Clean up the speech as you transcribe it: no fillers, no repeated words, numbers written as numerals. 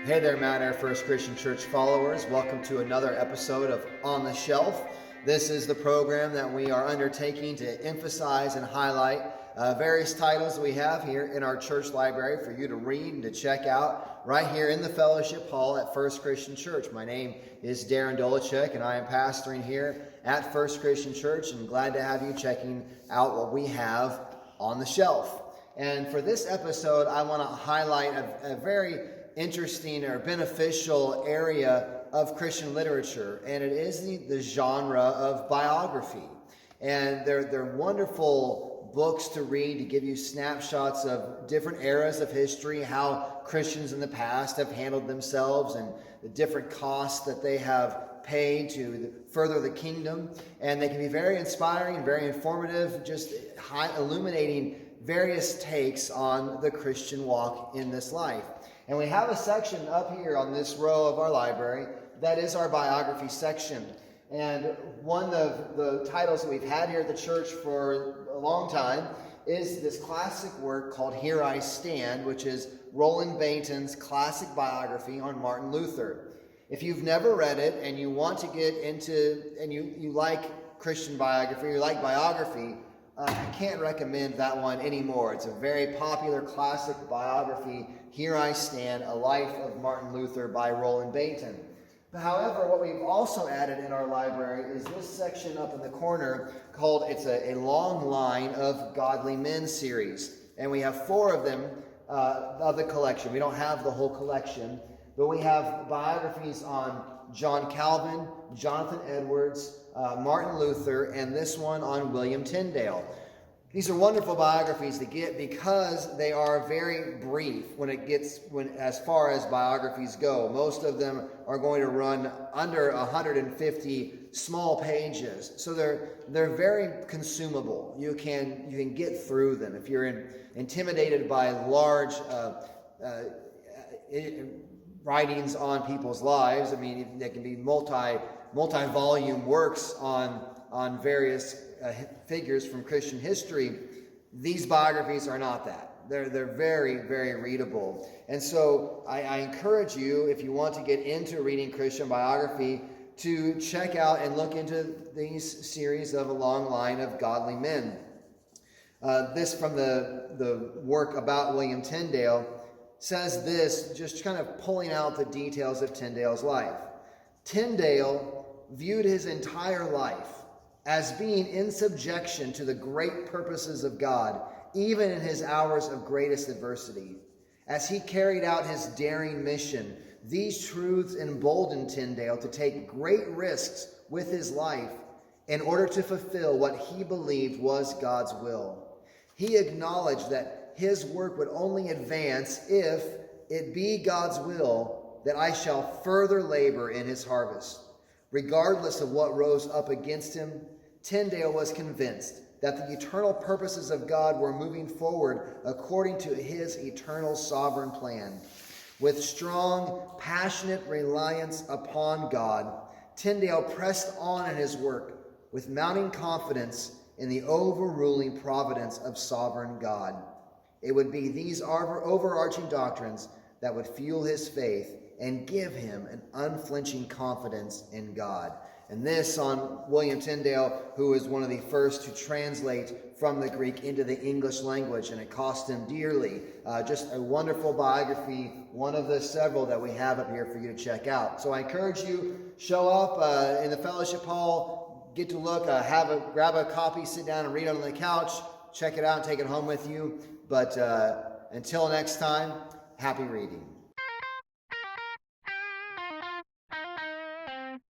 Hey there, Mount Air First Christian Church followers. Welcome to another episode of On the Shelf. This is the program that we are undertaking to emphasize and highlight various titles we have here in our church library for you to read and to check out right here in the fellowship hall at First Christian Church. My name is Darren Dolachek, and I am pastoring here at First Christian Church, and glad to have you checking out what we have on the shelf. And for this episode, I want to highlight a very interesting or beneficial area of Christian literature, and it is the genre of biography. And they're wonderful books to read to give you snapshots of different eras of history, how Christians in the past have handled themselves, and the different costs that they have paid to further the kingdom. And they can be very inspiring and very informative, just illuminating various takes on the Christian walk in this life. And we have a section up here on this row of our library that is our biography section. And one of the titles that we've had here at the church for a long time is this classic work called Here I Stand, which is Roland Bainton's classic biography on Martin Luther. If you've never read it and you want to get into, and you like Christian biography, you like biography, I can't recommend that one anymore. It's a very popular classic biography, Here I Stand, A Life of Martin Luther by Roland Bainton. However, what we've also added in our library is this section up in the corner called, it's a long line of Godly Men series. And we have 4 of them of the collection. We don't have the whole collection, but we have biographies on John Calvin, Jonathan Edwards, Martin Luther, and this one on William Tyndale. These are wonderful biographies to get because they are very brief as far as biographies go. Most of them are going to run under 150 small pages, so they're very consumable. You can get through them. If you're intimidated by large writings on people's lives, I mean, they can be multi-volume works on various figures from Christian history. These biographies are not that. They're very, very readable. And so I encourage you, if you want to get into reading Christian biography, to check out and look into these series of A Long Line of Godly Men. This from the work about William Tyndale says this, just kind of pulling out the details of Tyndale's life. Tyndale viewed his entire life as being in subjection to the great purposes of God, even in his hours of greatest adversity. As he carried out his daring mission, these truths emboldened Tyndale to take great risks with his life in order to fulfill what he believed was God's will. He acknowledged that his work would only advance if it be God's will that I shall further labor in his harvest. Regardless of what rose up against him, Tyndale was convinced that the eternal purposes of God were moving forward according to his eternal sovereign plan. With strong, passionate reliance upon God, Tyndale pressed on in his work with mounting confidence in the overruling providence of sovereign God. It would be these overarching doctrines that would fuel his faith and give him an unflinching confidence in God. And this on William Tyndale, who was one of the first to translate from the Greek into the English language, and it cost him dearly. Just a wonderful biography, one of the several that we have up here for you to check out. So I encourage you, show up in the fellowship hall, get to look, grab a copy, sit down and read on the couch, check it out and take it home with you. But until next time, happy reading.